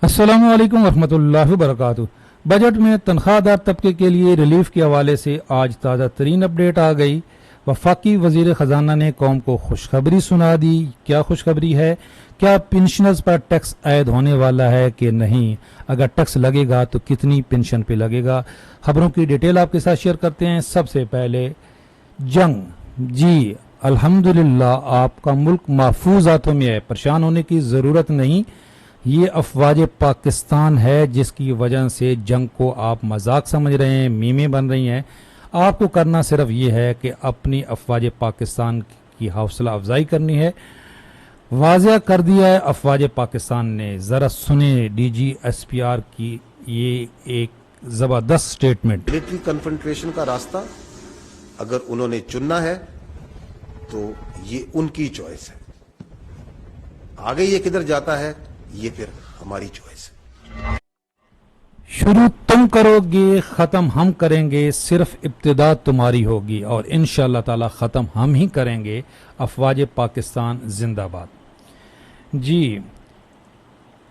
अस्सलामु अलैकुम वरहमतुल्लाहि वबरकातुहू। बजट में तनख्वाहदार तबके के लिए रिलीफ के हवाले से आज ताज़ा तरीन अपडेट आ गई। वफाकी वजीर ख़जाना ने कौम को खुशखबरी सुना दी। क्या खुशखबरी है? क्या पेंशनर्स पर टैक्स आयद होने वाला है कि नहीं? अगर टैक्स लगेगा तो कितनी पेंशन पे लगेगा? खबरों की डिटेल आपके साथ शेयर करते हैं। सबसे पहले जंग। जी अल्हम्दुलिल्लाह आपका मुल्क महफूज हाथों में है, परेशान होने की ज़रूरत नहीं। ये अफवाज पाकिस्तान है जिसकी वजह से जंग को आप मजाक समझ रहे हैं, मीमें बन रही हैं। आपको करना सिर्फ ये है कि अपनी अफवाज पाकिस्तान की हौसला अफजाई करनी है। वाज़ेह कर दिया है अफवाज पाकिस्तान ने। ज़रा सुने DGSPR की ये एक ज़बरदस्त स्टेटमेंट। मिलिट्री कन्फ्रंटेशन का रास्ता अगर उन्होंने चुनना है तो ये उनकी चॉइस है। आगे ये किधर जाता है ये फिर हमारी चॉइस है। शुरू तुम करोगे, खत्म हम करेंगे, सिर्फ इब्तिदा तुम्हारी होगी और इंशाअल्लाह ताला खत्म हम ही करेंगे। अफवाज पाकिस्तान जिंदाबाद। जी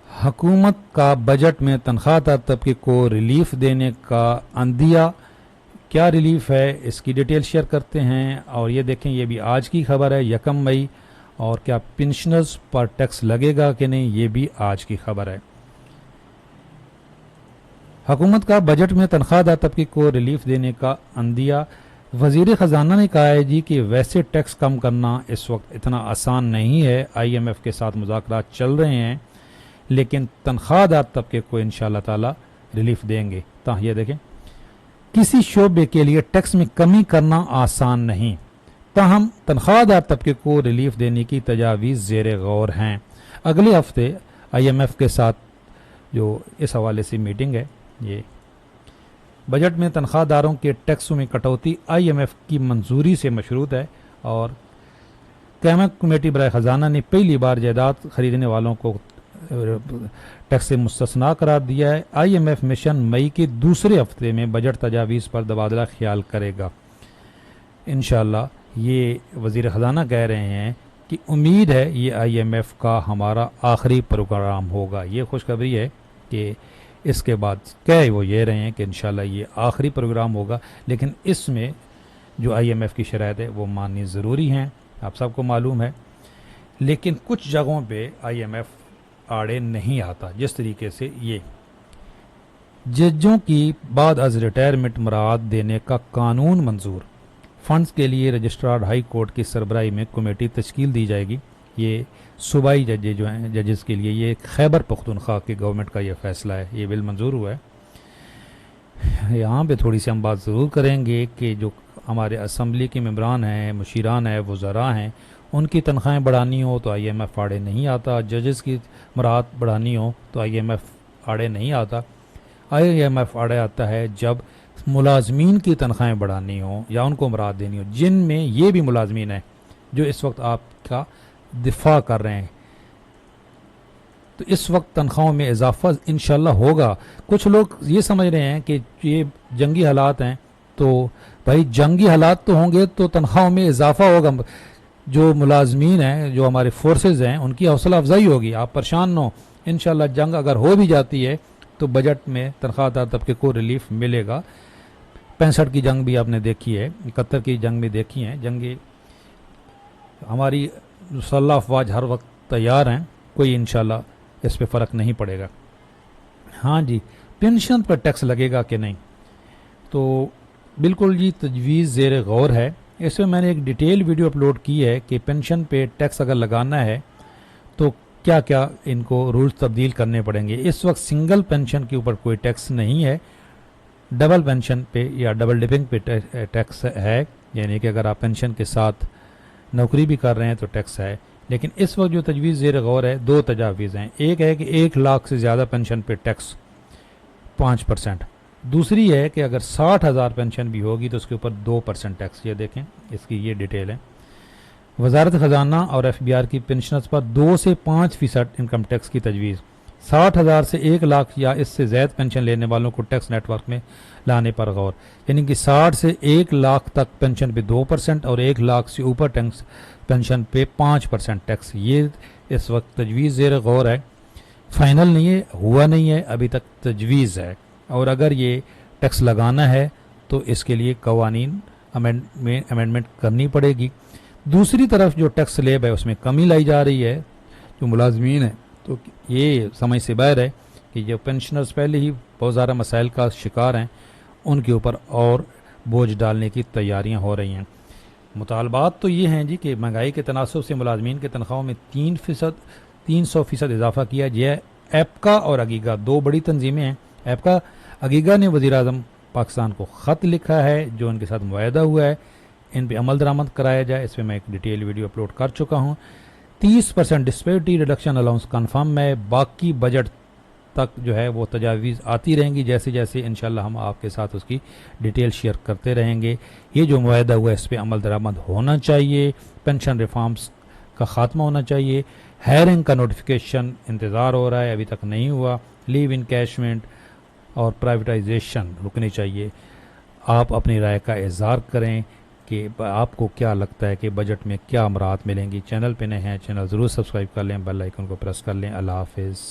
हुकूमत का बजट में तनख्वाहदार तबके को रिलीफ देने का अंदिया। क्या रिलीफ है इसकी डिटेल शेयर करते हैं। और ये देखें, ये भी आज की खबर है, 1 मई। और क्या पेंशनर्स पर टैक्स लगेगा कि नहीं, ये भी आज की खबर है। हुकूमत का बजट में तनख्वाहदार तबके को रिलीफ देने का अंदिया। वजीर ख़जाना ने कहा है जी कि वैसे टैक्स कम करना इस वक्त इतना आसान नहीं है। IMF के साथ मुज़ाकरात चल रहे हैं, लेकिन तनख्वाहदार तबके को इंशाअल्लाह ताला रिलीफ देंगे। ये देखें, किसी शोबे के लिए टैक्स में कमी करना आसान नहीं, ताहम तनख्वाहदार तबके को रिलीफ देने की तजावीज़ ज़ेर गौर हैं। अगले हफ्ते IMF के साथ जो इस हवाले से मीटिंग है, ये बजट में तनख्वाहदारों के टैक्सों में कटौती IMF की मंजूरी से मशरूत है। और कैबिनेट कमेटी बराए ख़जाना ने पहली बार जायदाद खरीदने वालों को टैक्स से मुस्तस्ना करार दिया है। IMF मिशन मई के दूसरे हफ्ते में बजट तजावीज़ पर तबादला ख्याल करेगा इंशाअल्लाह। ये वज़ीर ख़जाना कह रहे हैं कि उम्मीद है ये IMF का हमारा आखिरी प्रोग्राम होगा। ये खुशखबरी है कि इसके बाद कह वो ये रहे हैं कि इंशाअल्लाह ये आखिरी प्रोग्राम होगा, लेकिन इसमें जो IMF की शराइत है वो माननी ज़रूरी हैं, आप सबको मालूम है। लेकिन कुछ जगहों पे IMF आड़े नहीं आता, जिस तरीके से ये जजों की बाद अज रिटायरमेंट मराद देने का कानून मंजूर। फंड्स के लिए रजिस्ट्रार हाई कोर्ट की सरबराही में कमेटी तश्कील दी जाएगी। ये सूबाई जजेस जो हैं, जजेस के लिए ये खैबर पख्तूनख्वा की गवर्नमेंट का ये फैसला है, ये बिल मंजूर हुआ है। यहाँ पे थोड़ी सी हम बात ज़रूर करेंगे कि जो हमारे असम्बली के मेंबरान हैं, मुशीरान हैं, वज़रा हैं, उनकी तनख्वाहें बढ़ानी हो तो IMF आड़े नहीं आता। जजेस की मराद बढ़ानी हो तो IMF आड़े नहीं आता। IMF आड़े आता है जब मुलाजमीन की तनख्वाहें बढ़ानी हो या उनको मराद देनी हो, जिनमें ये भी मुलाजमीन हैं जो इस वक्त आपका दिफा कर रहे हैं। तो इस वक्त तनख्वाहों में इजाफा इंशाल्लाह होगा। कुछ लोग ये समझ रहे हैं कि ये जंगी हालात हैं, तो भाई जंगी हालात तो होंगे तो तनख्वाहों में इजाफा होगा। जो मुलाजमीन हैं, जो हमारे फोर्सेज हैं, उनकी हौसला अफजाई होगी। आप परेशान न हो, इंशाल्लाह जंग अगर हो भी जाती है तो बजट में तनख्वाहदार तबके को रिलीफ मिलेगा। 65 की जंग भी आपने देखी है, 71 की जंग भी देखी है। जंगी हमारी मुसल्लह अफवाज हर वक्त तैयार हैं, कोई इंशाल्लाह इस पे फ़र्क नहीं पड़ेगा। हाँ जी, पेंशन पर टैक्स लगेगा कि नहीं, तो बिल्कुल जी तजवीज़ ज़ेर गौर है। इसमें मैंने एक डिटेल वीडियो अपलोड की है कि पेंशन पे टैक्स अगर लगाना है तो क्या क्या इनको रूल्स तब्दील करने पड़ेंगे। इस वक्त सिंगल पेंशन के ऊपर कोई टैक्स नहीं है, डबल पेंशन पे या डबल डिपिंग पे टैक्स है, यानी कि अगर आप पेंशन के साथ नौकरी भी कर रहे हैं तो टैक्स है। लेकिन इस वक्त जो तजवीज़ ज़ेर गौर है, 2 तजावीज़ हैं। एक है कि 1 लाख से ज़्यादा पेंशन पे टैक्स 5%। दूसरी है कि अगर 60,000 पेंशन भी होगी तो उसके ऊपर 2% टैक्स। ये देखें, इसकी ये डिटेल है। वजारत ख़जाना और FBR की पेंशनर्स पर 2 से 5% इनकम टैक्स की तजवीज़। 60,000 से 1 लाख या इससे ज़्यादा पेंशन लेने वालों को टैक्स नेटवर्क में लाने पर गौर, यानी कि 60 से 1 लाख तक पेंशन पे 2% और 1 लाख से ऊपर टैक्स पेंशन पे 5% टैक्स। ये इस वक्त तजवीज़ ज़ेर गौर है فائنل نہیں ہے، ہوا نہیں ہے، ابھی تک تجویز ہے، اور اگر یہ ٹیکس لگانا ہے تو اس کے لیے قوانین امینڈمنٹ کرنی پڑے گی۔ دوسری طرف جو ٹیکس سلیب ہے اس میں کمی لائی جا رہی ہے جو ملازمین ہیں، تو یہ سمجھ سے باہر ہے کہ جو پینشنرز پہلے ہی بہت زیادہ مسائل کا شکار ہیں ان کے اوپر اور بوجھ ڈالنے کی تیاریاں ہو رہی ہیں۔ مطالبات تو یہ ہیں جی کہ مہنگائی کے تناسب سے ملازمین کے تنخواہوں میں 300% اضافہ کیا جائے۔ ایپکا اور اگیگا دو بڑی تنظیمیں ہیں۔ ایپکا اگیگا نے وزیر اعظم پاکستان کو خط لکھا ہے جو ان کے ساتھ معاہدہ ہوا ہے، ان پہ عمل درآمد کرایا جائے۔ اس پہ میں ایک ڈیٹیل ویڈیو اپلوڈ کر چکا ہوں۔ 30% ڈسپیرٹی ریڈکشن الاؤنس کنفرم ہے۔ باقی بجٹ تک جو ہے وہ تجاویز آتی رہیں گی، جیسے جیسے انشاءاللہ ہم آپ کے ساتھ اس کی ڈیٹیل شیئر کرتے رہیں گے۔ یہ جو معاہدہ ہوا ہے اس پہ عمل درآمد ہونا چاہیے۔ پینشن ریفارمز کا خاتمہ ہونا چاہیے۔ ہائرنگ کا نوٹیفیکیشن انتظار ہو رہا ہے، ابھی تک نہیں ہوا۔ لیو انکیشمنٹ اور پرائیویٹائزیشن رکنی چاہیے۔ آپ اپنی رائے کا اظہار کریں کہ آپ کو کیا لگتا ہے کہ بجٹ میں کیا امرات ملیں گی۔ چینل پہ نئے ہیں، چینل ضرور سبسکرائب کر لیں، بیل آئیکن کو پریس کر لیں۔ اللہ حافظ۔